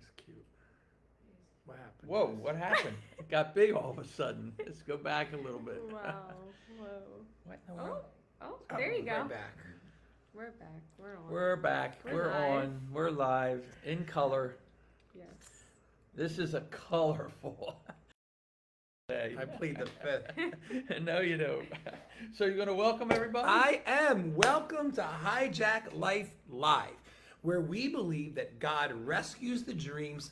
He's cute. What happened? Whoa, what happened? It got big all of a sudden. Let's go back a little bit. Wow. Whoa. What in the world? Oh, Oh, there you we're go. back. We're back. We're on. We're back. We're We're live. on. We're live in color. Yes. This is a colorful day. I plead the fifth. No, you don't. So you're going to welcome everybody? I am. Welcome to Hijack Life Live, where we believe that God rescues the dreams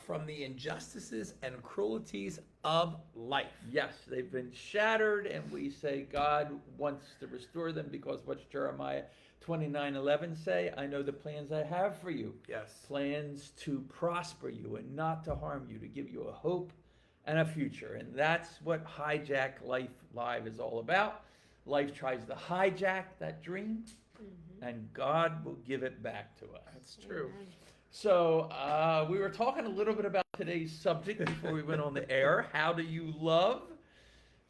from the injustices and cruelties of life. Yes, they've been shattered, and we say God wants to restore them because what's Jeremiah 29:11 say? I know the plans I have for you. Yes. Plans to prosper you and not to harm you, to give you a hope and a future. And that's what Hijack Life Live is all about. Life tries to hijack that dream, and God will give it back to us. That's true. Amen. So we were talking a little bit about today's subject before we went on the air. How do you love?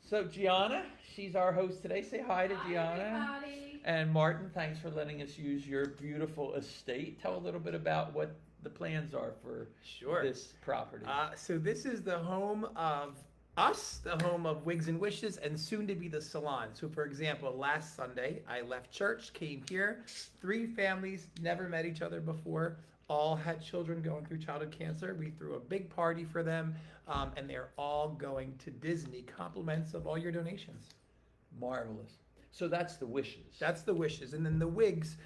So Gianna, she's our host today. Say hi to Gianna. Everybody. And Martin, thanks for letting us use your beautiful estate. Tell a little bit about what the plans are for Sure. this property. So this is the home of us, the home of Wigs and Wishes, and soon to be the salon. So for example, last Sunday, I left church, came here, 3 families, never met each other before, all had children going through childhood cancer. We threw a big party for them, and they're all going to Disney, compliments of all your donations. Marvelous. So that's the wishes. That's the Wishes. And then the Wigs,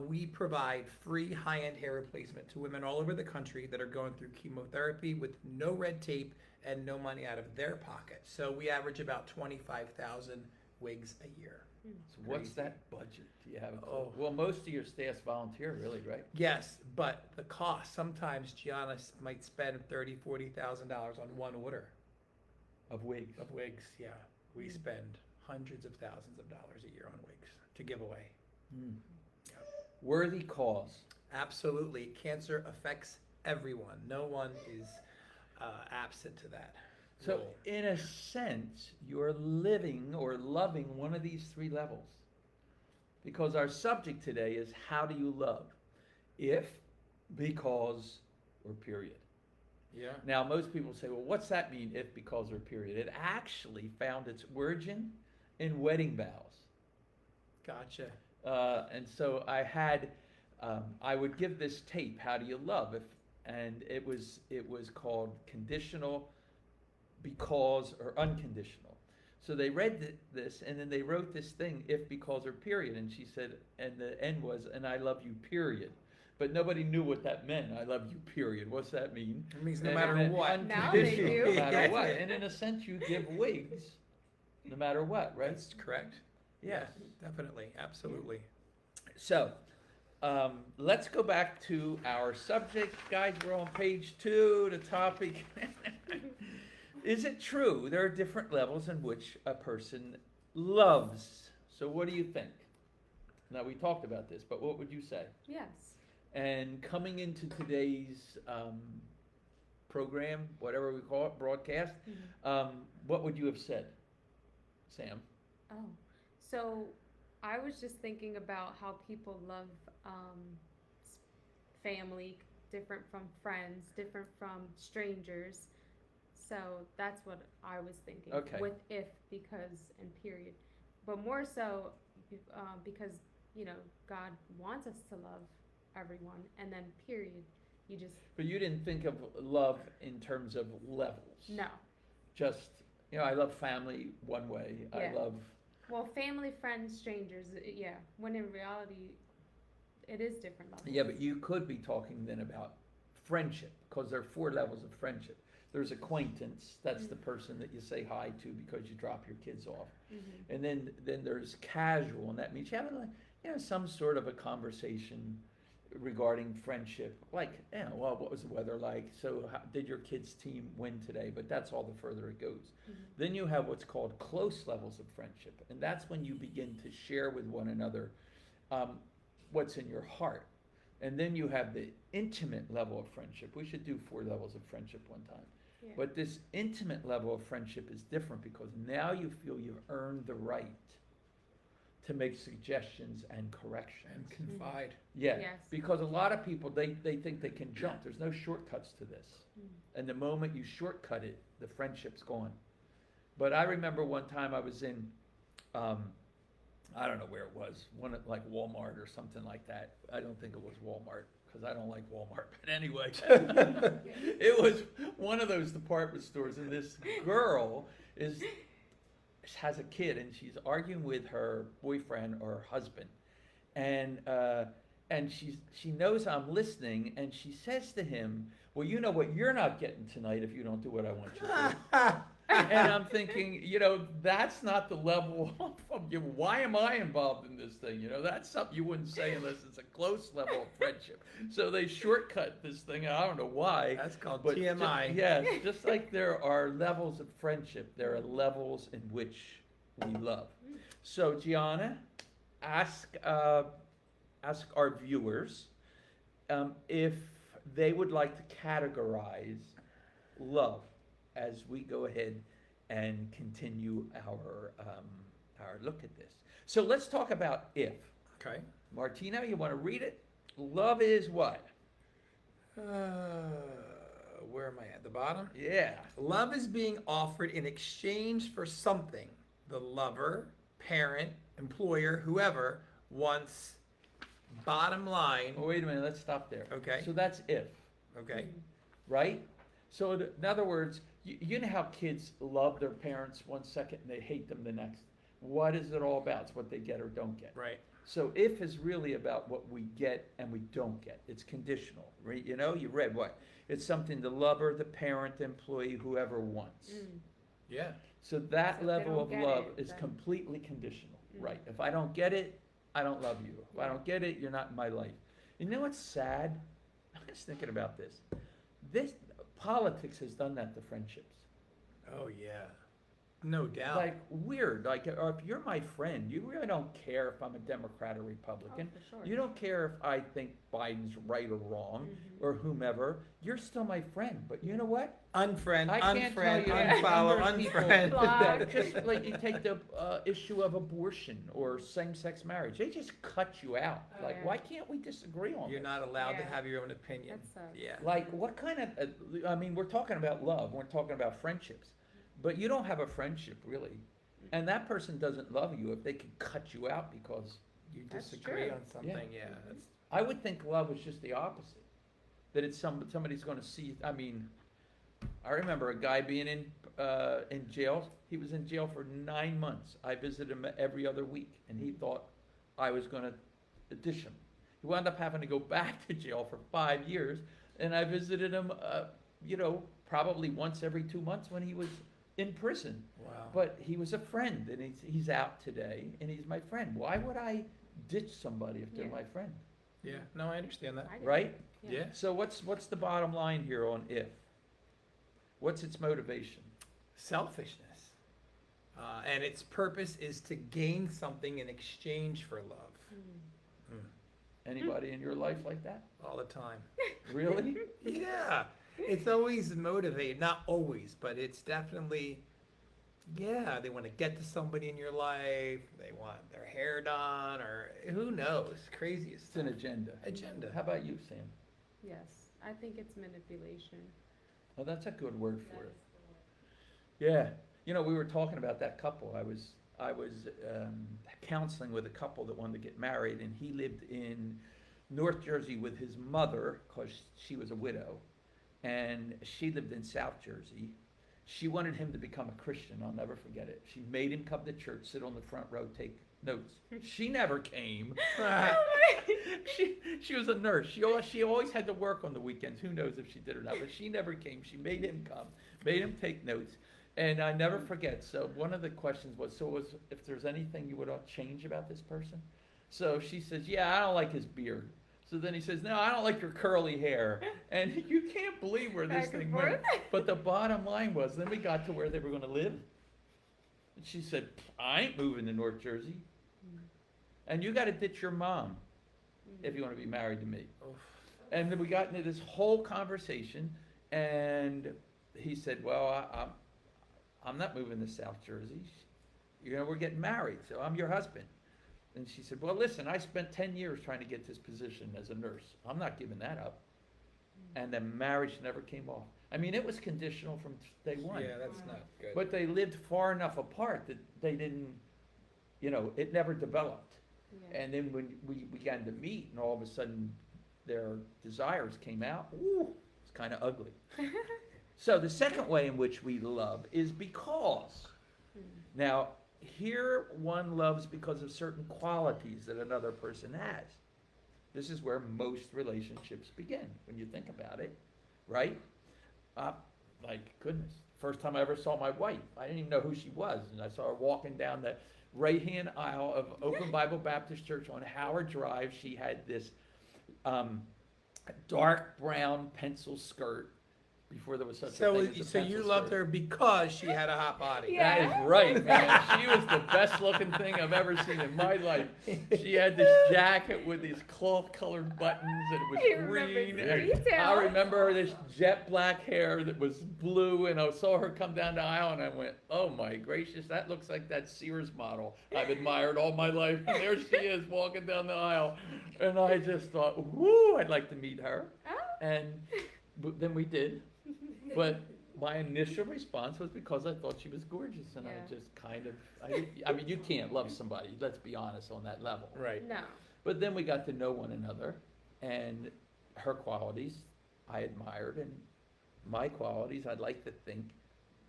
we provide free high-end hair replacement to women all over the country that are going through chemotherapy with no red tape and no money out of their pocket. So we average about 25,000 wigs a year. So what's Crazy. that budget? Do you have a clue? Oh. Well, most of your staff's volunteer, really, right? Yes, but the cost, sometimes Gianna might spend $30,000-$40,000 on one order Of wigs. of wigs. Yeah, we spend hundreds of thousands of dollars a year on wigs to give away. Hmm. Yep. Worthy cause. Absolutely. Cancer affects everyone. No one is absent to that. So, role. in a sense, you're living or loving one of these 3 levels. Because our subject today is how do you love? If, because, or period. Yeah. Now, most people say, well, what's that mean, if, because, or period? It actually found its origin in wedding vows. Gotcha. And so I would give this tape, How Do You Love? And it was called Conditional, Because, or Unconditional. So they read this, and then they wrote this thing, if, because, or period. And she said, and the end was, and I love you, period. But nobody knew what that meant. I love you, period. What's that mean? It means no And matter it meant what. Now they unconditional, do. no matter what. And in a sense, you give wigs, no matter what, right? That's correct. Yes. Definitely. Absolutely. So, let's go back to our subject. Guys, we're on page 2, the topic. Is it true there are different levels in which a person loves? So what do you think? Now, we talked about this, but what would you say? Yes. And coming into today's program, whatever we call it, broadcast, what would you have said, Sam? Oh, so I was just thinking about how people love family, different from friends, different from strangers. So that's what I was thinking. Okay. With if, because, and period. But more so because, God wants us to love everyone. And then period. You just, But you didn't think of love in terms of levels. no. Just, I love family one way. Yeah. I love, Well, family, friends, strangers, yeah. When in reality, it is different levels. yeah, but you could be talking then about friendship, because there are 4 levels of friendship. There's acquaintance, that's the person that you say hi to because you drop your kids off. Mhm. And then there's casual, and that means you have some sort of a conversation regarding friendship, like, well, what was the weather like? So did your kids' team win today? But that's all the further it goes. Mhm. Then you have what's called close levels of friendship, and that's when you begin to share with one another what's in your heart. And then you have the intimate level of friendship. We should do 4 levels of friendship one time. Yeah. But this intimate level of friendship is different because now you feel you've earned the right to make suggestions and corrections. And confide. Yeah, Yes. because a lot of people, they think they can jump. There's no shortcuts to this. Mm. And the moment you shortcut it, the friendship's gone. But I remember one time I was in, I don't know where it was, like Walmart or something like that. I don't think it was Walmart, because I don't like Walmart. But anyway, it was one of those department stores, and this girl has a kid, and she's arguing with her boyfriend or her husband, and she knows I'm listening, and she says to him, "Well, you know what you're not getting tonight if you don't do what I want you to do." And I'm thinking, that's not the level of you. Why am I involved in this thing? That's something you wouldn't say unless it's a close level of friendship. So they shortcut this thing. I don't know why. That's called But TMI. Yes, just like there are levels of friendship, there are levels in which we love. So Gianna, ask our viewers if they would like to categorize love as we go ahead and continue our look at this. So let's talk about if. Okay. Martino, you want to read it? Love is what? Where am I at? The bottom? Yeah. Love is being offered in exchange for something the lover, parent, employer, whoever wants. Bottom line. Oh, wait a minute. Let's stop there. Okay. So that's if, Okay. right? So in other words, you know how kids love their parents one second and they hate them the next. What is it all about? It's what they get or don't get. Right. So if is really about what we get and we don't get. It's conditional, right? You read what? It's something the lover, the parent, the employee, whoever wants. Mm. Yeah. So that So if they level don't of get love it, is then- completely conditional, Mm. right? If I don't get it, I don't love you. If I Yeah. don't get it, you're not in my life. You know what's sad? I was thinking about this. Politics has done that to friendships. Oh yeah. No doubt. Like weird. Like, or if you're my friend, you really don't care if I'm a Democrat or Republican. Oh, for sure. You don't care if I think Biden's right or wrong Mhm. or whomever. You're still my friend. But you know what? Unfriend, I can't tell unfriend, you unfollow, numerous people unfriend. that just like you take the issue of abortion or same-sex marriage, they just cut you out. Oh, Like, yeah. why can't we disagree on You're this? not allowed to Yeah. have your own opinion. That sucks. Yeah. Like, what kind of? I mean, we're talking about love. We're talking about friendships, but you don't have a friendship really, and that person doesn't love you if they can cut you out because You That's disagree true. on something. Yeah. That's, I would think love is just the opposite. That it's somebody's going to see. I mean, I remember a guy being in jail. He was in jail for 9 months. I visited him every other week, and he thought I was going to dish him. He wound up having to go back to jail for 5 years, and I visited him, probably once every 2 months when he was in prison. wow. But he was a friend, and he's out today, and he's my friend. Why would I ditch somebody if they're Yeah. my friend? Yeah. No, I understand that. I do. Right? Yeah. So what's the bottom line here on if? What's its motivation? Selfishness. And its purpose is to gain something in exchange for love. Mm. Anybody in your life like that? All the time. Really? Yeah. It's always motivated. Not always, but it's definitely, yeah, they want to get to somebody in your life. They want their hair done, or who knows. Craziest It's an stuff. agenda. Agenda. How about you, Sam? Yes, I think it's manipulation. Oh, that's a good word for it. Yeah. We were talking about that couple. I was counseling with a couple that wanted to get married, and he lived in North Jersey with his mother because she was a widow, and she lived in South Jersey. She wanted him to become a Christian. I'll never forget it. She made him come to church, sit on the front row, take notes. She never came. She was a nurse. She always had to work on the weekends. Who knows if she did or not, but she never came. She made him come, made him take notes. And I never forget. So one of the questions was, if there's anything you would change about this person? So she says, yeah, I don't like his beard. So then he says, no, I don't like your curly hair. And you can't believe where this Back and thing went. forth. But the bottom line was, then we got to where they were going to live. And she said, I ain't moving to North Jersey. And you got to ditch your mom if you want to be married to me. Oof. And then we got into this whole conversation, and he said, well, I'm not moving to South Jersey. We're getting married, so I'm your husband. And she said, well, listen, I spent 10 years trying to get this position as a nurse. I'm not giving that up. And then marriage never came off. I mean, it was conditional from day one. Yeah, that's not good. But they lived far enough apart that they didn't, it never developed. Yeah. And then when we began to meet and all of a sudden their desires came out, ooh, it's kind of ugly. So the second way in which we love is because. Now, here one loves because of certain qualities that another person has. This is where most relationships begin, when you think about it, right? Like, goodness, first time I ever saw my wife, I didn't even know who she was, and I saw her walking down the right-hand aisle of Open Bible Baptist Church on Howard Drive. She had this dark brown pencil skirt before there was such a thing as a So you pencil loved skirt. her because she had a hot body. Yeah. That is right, man. She was the best looking thing I've ever seen in my life. She had this jacket with these cloth colored buttons and it was You remember green. the And details. I remember her this jet black hair that was blue, and I saw her come down the aisle and I went, oh my gracious, that looks like that Sears model I've admired all my life. And there she is walking down the aisle. And I just thought, whoo, I'd like to meet her. Oh. And then we did. But my initial response was because I thought she was gorgeous, and I Yeah. just kind of, I mean, you can't love somebody, let's be honest, on that level. Right. No. But then we got to know one another, and her qualities I admired, and my qualities I'd like to think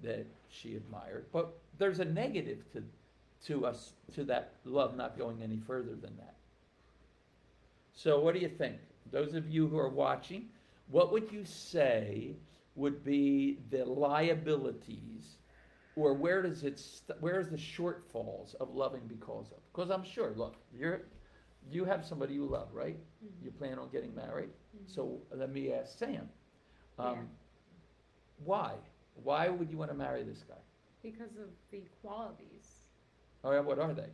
that she admired. But there's a negative to us, to that love not going any further than that. So what do you think? Those of you who are watching, what would you say would be the liabilities, or where is the shortfalls of loving because of? Because I'm sure, look, you have somebody you love, right? You plan on getting married. So let me ask Sam, Yeah. why? Why would you want to marry this guy? Because of the qualities: Oh, yeah, what are they?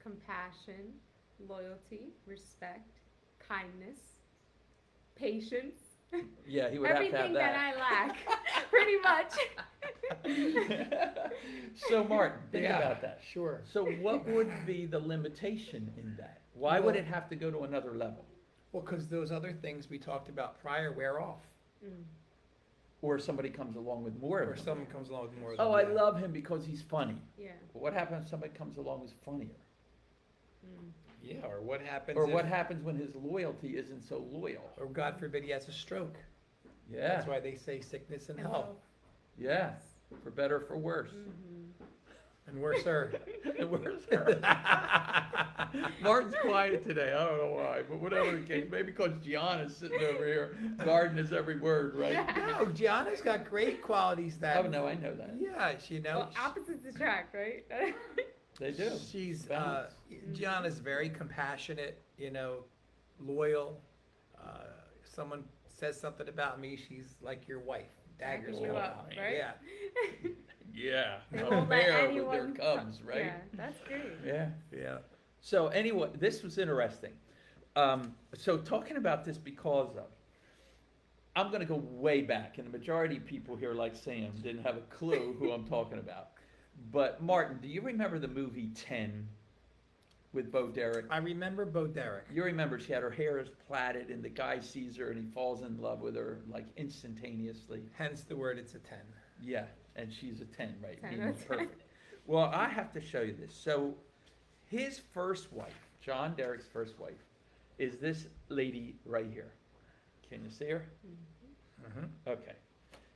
compassion, loyalty, respect, kindness, patience. Yeah, he would Everything have to have that I lack, pretty much. So Martin, think Yeah, about that. Sure. So what would be the limitation in that? Why would it have to go to another level? Well, because those other things we talked about prior wear off, Mm. Or somebody comes along with more or of them? someone comes along with more. Oh, than I that. love him because he's funny. Yeah. But what happens if somebody comes along who's funnier? Mm. Yeah, or what happens? Or if, what happens when his loyalty isn't so loyal? Or God forbid he has a stroke. Yeah, That's why they say sickness and health, yeah, for better or for worse. Mhm. and worser. And where's her? Martin's quiet today, I don't know why, but whatever the case, maybe because Gianna's sitting over here, guarding his every word, right? No, Gianna's got great qualities that. Oh, no, I know that. Yeah, Well, opposites attract, right? They do. She's Balance. Gianna's very compassionate, loyal. Someone says something about me, she's like your wife, daggers Backing you going up, on. right? Yeah, Yeah, They a won't let bear with anyone their cubs, right? Yeah, that's great. Yeah. yeah. So anyway, this was interesting. So talking about this because of, I'm going to go way back, and the majority of people here, like Sam, didn't have a clue who I'm talking about. But Martin, do you remember the movie 10 with Bo Derek? I remember Bo Derek. You remember she had her hair is plaited, and the guy sees her, and he falls in love with her like instantaneously. Hence the word. It's a 10. Yeah, and she's a 10, right? 10, Meaning that's right. perfect. Well, I have to show you this. So his first wife, John Derek's first wife, is this lady right here. Can you see her? Mm-hmm. Okay.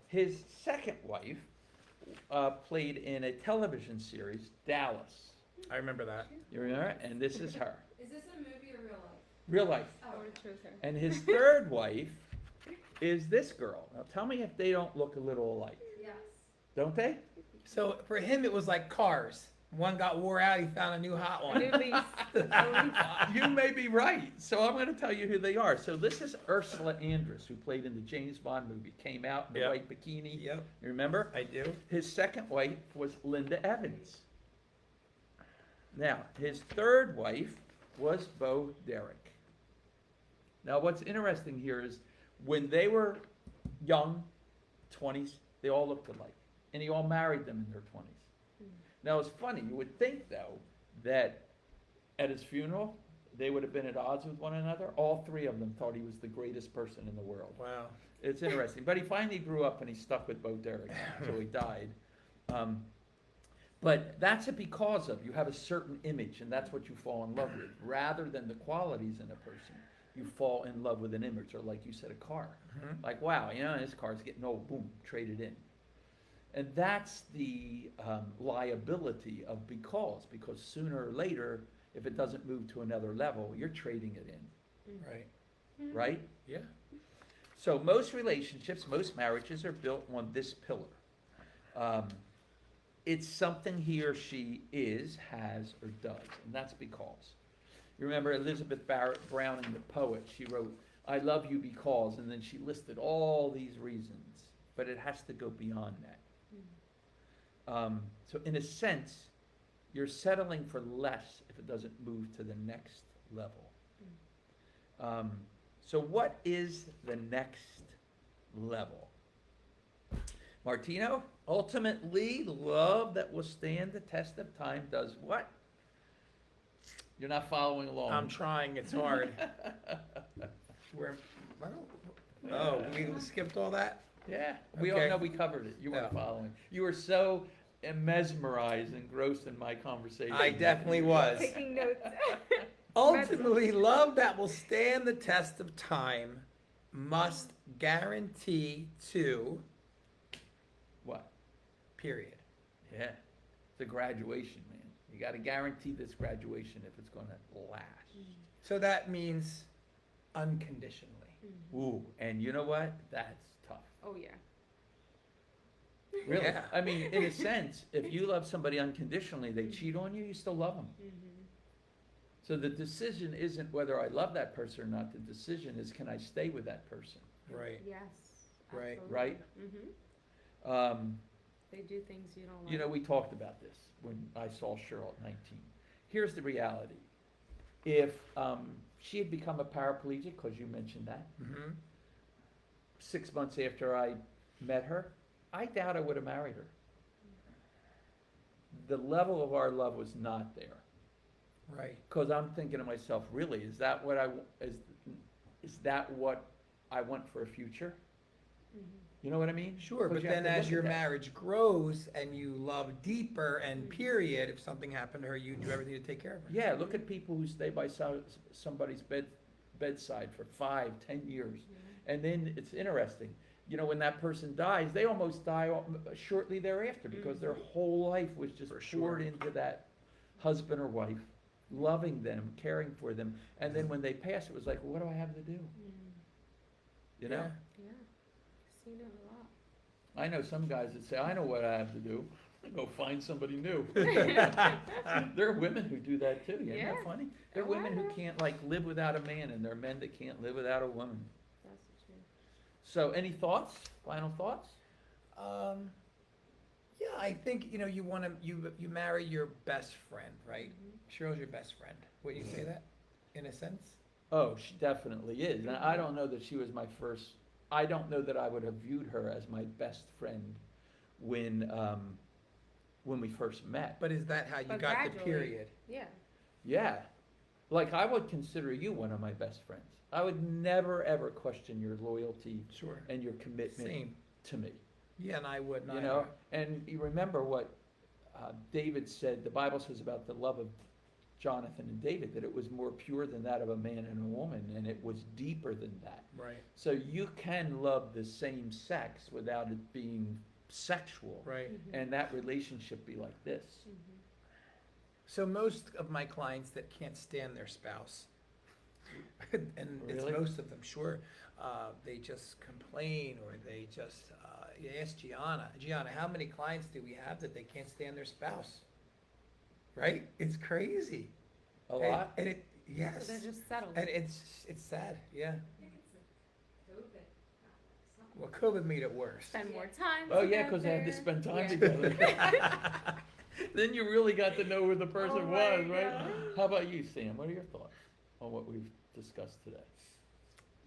His second wife played in a television series, Dallas. I remember that. You remember? And this is her. Is this a movie or real life? Real life. I would have chose her. And his third wife is this girl. Now tell me if they don't look a little alike. Yes. Don't they? So for him, it was like cars. One got wore out, he found a new hot A one. new lease. A lease. You may be right. So I'm going to tell you who they are. So this is Ursula Andress, who played in the James Bond movie. Came out in the Yep. white bikini. Yep, You remember? I do. His second wife was Linda Evans. Now, his third wife was Bo Derek. Now, what's interesting here is when they were young, 20s, they all looked alike. And he all married them in their 20s. Now, it's funny. You would think, though, that at his funeral, they would have been at odds with one another. All three of them thought he was the greatest person in the world. Wow. It's interesting. But he finally grew up and he stuck with Bo Derek until he died. But that's a because of. You have a certain image, and that's what you fall in love with. Rather than the qualities in a person, you fall in love with an image, or like you said, a car. Mhm. Like, wow, this car's getting old, boom, trade it in. And that's the liability of because sooner or later, if it doesn't move to another level, you're trading it in, Right. right? Yeah. So most relationships, most marriages are built on this pillar. It's something he or she is, has, or does, and that's because. You remember Elizabeth Barrett Browning, the poet, she wrote, I love you because, and then she listed all these reasons, but it has to go beyond that. So in a sense, you're settling for less if it doesn't move to the next level. So what is the next level? Martino, ultimately, love that will stand the test of time does what? You're not following along. I'm trying. It's hard. We skipped all that? Yeah, we all Okay. know we covered it. You weren't Yeah. following. You were so mesmerized, engrossed in my conversation. I definitely was. Taking notes. Ultimately, love that will stand the test of time must guarantee to, What? period. Yeah, it's a graduation, man. You got to guarantee this graduation if it's going to last. So that means unconditionally. Ooh, and you know what? That's tough. Oh yeah. Really? Yeah. I mean, in a sense, if you love somebody unconditionally, they cheat on you, you still love them. So the decision isn't whether I love that person or not. The decision is, can I stay with that person? Right. Yes. Right. Absolutely. Right? They do things you don't like. You know, we talked about this when I saw Cheryl at 19. Here's the reality. If she had become a paraplegic, because you mentioned that, Mm-hmm. 6 months after I met her, I doubt I would have married her. The level of our love was not there. Right. Because I'm thinking to myself, really, is that what is that what I want for a future? You know what I mean? Sure, 'Cause but you have then to as look your at that. marriage grows and you love deeper and period, if something happened to her, you do everything to take care of her. Yeah, look at people who stay by somebody's bedside for 5, 10 years. And then it's interesting, you know, when that person dies, they almost die shortly thereafter because their whole life was just For sure. poured into that husband or wife, loving them, caring for them. And then when they pass, it was like, well, what do I have to do? You know? Yeah. Seen it a lot. I know some guys that say, I know what I have to do. Go find somebody new. There are women who do that too. Isn't Yeah. that funny? There are Oh, I women who know. can't like live without a man, and there are men that can't live without a woman. That's true. So, any thoughts? Final thoughts? Yeah, I think, you know, you marry your best friend, right? Cheryl's your best friend. Would you say that, in a sense? Oh, she definitely is. And I don't know that she was my first. I don't know that I would have viewed her as my best friend when we first met. But is that how you But got the gradually. period? Yeah. Yeah, like I would consider you one of my best friends. I would never ever question your loyalty Sure. and your commitment Same. to me. Yeah, and I would not. You know, and you remember what David said. The Bible says about the love of Jonathan and David that it was more pure than that of a man and a woman, and it was deeper than that. Right, So you can love the same sex without it being sexual, right. and that relationship be like this. So most of my clients that can't stand their spouse, and it's Really? most of them, sure, they just complain or they just, you ask Gianna, how many clients do we have that they can't stand their spouse? Right? It's crazy. A And- lot? And it, So yes. they're just settled. And it's sad, yeah. Well, COVID made it worse. Spend more time. Oh yeah, because they had to together. spend time Yeah. together. Then you really got to know who the person Oh was, my right? God. How about you, Sam? What are your thoughts on what we've discussed today?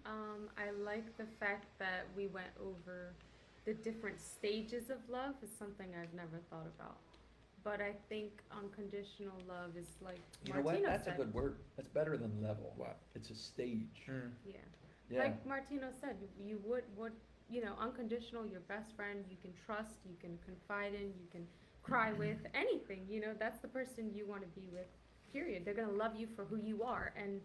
I like the fact that we went over the different stages of love. Is something I've never thought about. but I think unconditional love is like You know what? Martino That's a said. good word. That's better than level. What? It's a stage. Mm. Yeah. Yeah. Like Martino said, you would, unconditional, your best friend, you can trust, you can confide in, you can cry with, anything, that's the person you want to be with, period. They're going to love you for who you are and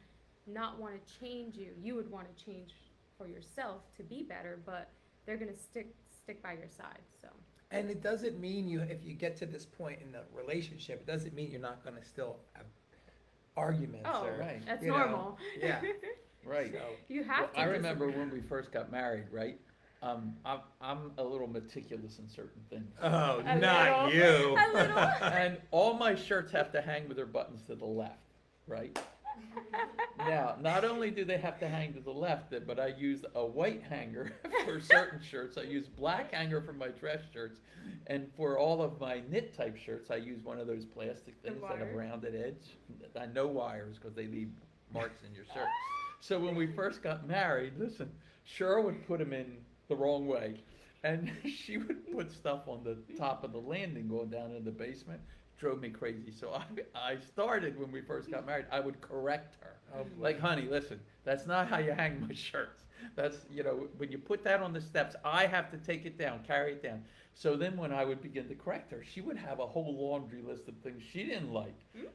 not want to change you. You would want to change for yourself to be better, but they're going to stick by your side, so. And it doesn't mean if you get to this point in the relationship, it doesn't mean you're not gonna still have arguments Oh, or, Right. that's you know, normal. yeah. Right. So, You have to. I just- remember when we first got married, right? I'm a little meticulous in certain things. oh, A not little. you. A little. And all my shirts have to hang with their buttons to the left, right? Now, not only do they have to hang to the left, but I use a white hanger for certain shirts. I use black hanger for my dress shirts. And for all of my knit type shirts, I use one of those plastic The things that have wire. rounded edge. I know wires because they leave marks in your shirt. So when we first got married, listen, Cheryl would put them in the wrong way. And she would put stuff on the top of the landing going down in the basement. Drove me crazy. So I started when we first got married, I would correct her. Oh, boy. Like, honey, listen, that's not how you hang my shirts. That's, when you put that on the steps, I have to take it down, carry it down. So then when I would begin to correct her, she would have a whole laundry list of things she didn't like.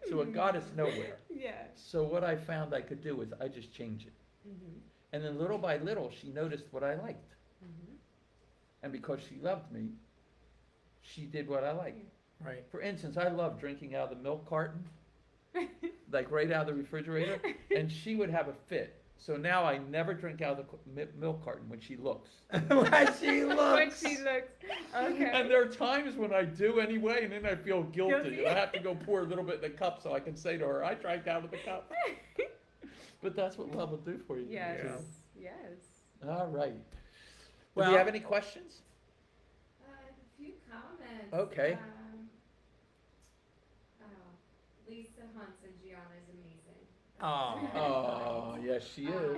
So it got us nowhere. Yeah. So what I found I could do is I just change it. Mhm. And then little by little, she noticed what I liked. Mhm. And because she loved me, she did what I liked. Right. For instance, I love drinking out of the milk carton, like right out of the refrigerator, and she would have a fit. So now I never drink out of the milk carton when she looks. When she When looks. she looks. Okay. And there are times when I do anyway, and then I feel guilty. Guilty. And I have to go pour a little bit in the cup so I can say to her, I drank out of the cup. But that's what love will do for you. Yes. Yeah. Yes. All right. Do Well- you have any questions? I have a few comments. Okay. Lisa Hunt said Gianna is amazing. Oh, yes, she is.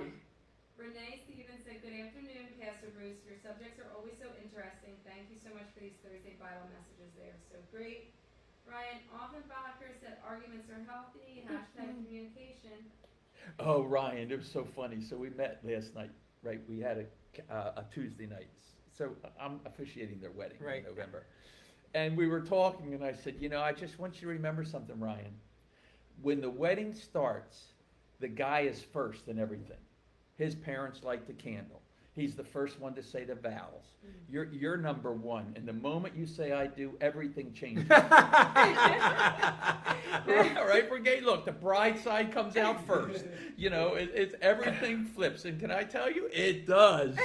Renee Stevens said, good afternoon, Pastor Bruce. Your subjects are always so interesting. Thank you so much for these Thursday Bible messages. They are so great. Ryan Offenbacher said, arguments are healthy. Hashtag communication. Oh, Ryan, it was so funny. So we met last night, right? We had a Tuesday night. So I'm officiating their wedding Right. in November. And we were talking, and I said, I just want you to remember something, Ryan. When the wedding starts, the guy is first in everything. His parents light the candle. He's the first one to say the vows. You're number one. And the moment you say I do, everything changes. Right, Brigade? Look, the bride side comes out first. It's everything flips. And can I tell you, it does.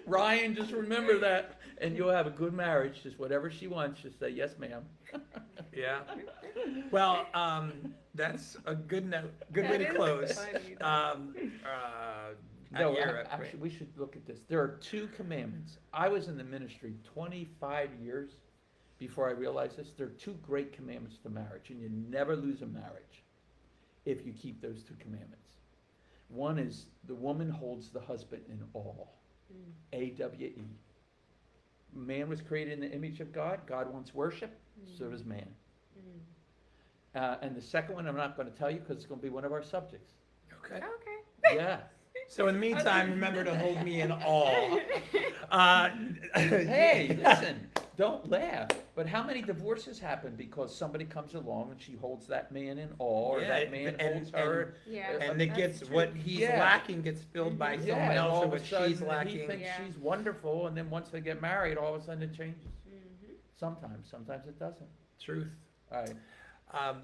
Ryan, just remember that, and you'll have a good marriage. Just whatever she wants, just say yes, ma'am. Yeah. Well, that's a good note. Good way That to is close. funny, though. No, Europe, actually, we should look at this. There are 2 commandments. I was in the ministry 25 years before I realized this. There are 2 great commandments to marriage, and you never lose a marriage if you keep those 2 commandments. One is the woman holds the husband in awe. A-W-E. Man was created in the image of God. God wants worship. So does man. And the second one I'm not going to tell you because it's going to be one of our subjects. Okay. Okay. Yeah. So in the meantime, remember to hold me in awe. Hey, listen, don't laugh. But how many divorces happen because somebody comes along and she holds that man in awe, or Yeah, that man holds her? Yeah. And it that's gets true. what he's Yeah. lacking gets filled by Yeah, someone and else, all or of a what she's sudden he lacking. thinks Yeah. she's wonderful, and then once they get married, all of a sudden it changes. Mhm. Sometimes it doesn't. Truth. All right.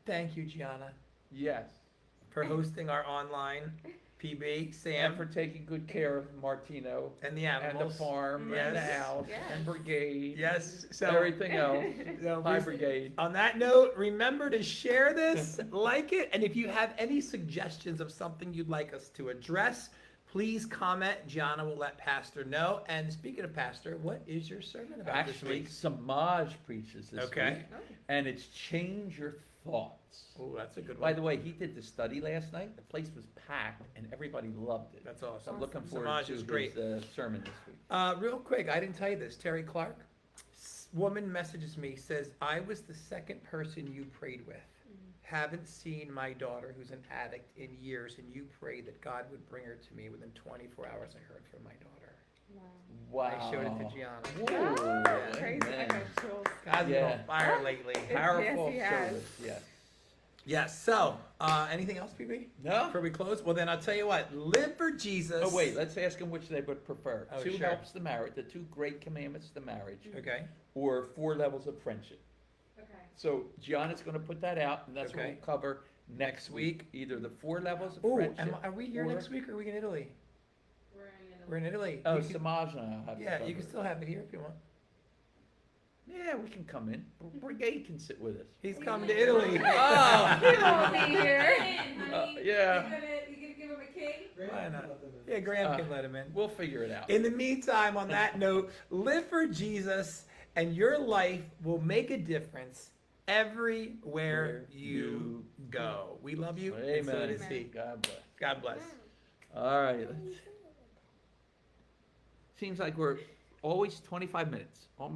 Thank you, Gianna, Yes. for hosting our online PB, And Sam, for taking good care of Martino and the and the animals. farm and the Yes. house Yes. and Brigade. Yes. So, Everything else. so Hi, we- Brigade. on that note, remember to share this, like it, and if you have any suggestions of something you'd like us to address, please comment. Gianna will let Pastor know. And speaking of Pastor, what is your sermon about this Actually, week? Samaj preaches this Okay. week, and it's change your thoughts. Oh, that's a good By one. the way, he did the study last night. The place was packed, and everybody loved it. That's So awesome. I'm looking forward Samaj to is his great. sermon this week. Real quick, I didn't tell you this. Terry Clark woman messages me, says, I was the second person you prayed with. Haven't seen my daughter, who's an addict, in years, and you prayed that God would bring her to me. Within 24 hours, I heard from my daughter. Wow. Wow. I showed it to Gianna. Whoa, Ah, crazy. I amen. got chills. God's been Yeah. on fire lately. Powerful Yes, he has. service, yes. Yes, so, anything else, PB? No? Before we close? Well, then I'll tell you what. Live for Jesus. Oh, wait, let's ask them which they would prefer. Oh, Two sure. helps to marriage, the two great commandments to marriage, Okay. or 4 levels of friendship. Okay. So Gianna's gonna put that out, and that's what Okay. we'll cover next week. Either the 4 levels of Oh, friendship. are we here or- next week, or are we in Italy? We're in Italy. We're in Italy. Oh, You can- Samajna, I'll have to yeah, cover you can it. still have it here if you want. Yeah, we can come in. Brigade can sit with us. He's coming to Italy. Oh. He won't be here. Honey, yeah. You gonna give him a cake? Why not? Yeah, Graham can let him in. We'll figure it out. In the meantime, on that note, live for Jesus, and your life will make a difference everywhere Where you you go. We love you, and so Amen. does he. God bless. God bless. All right. Seems like we're always 25 minutes, almost.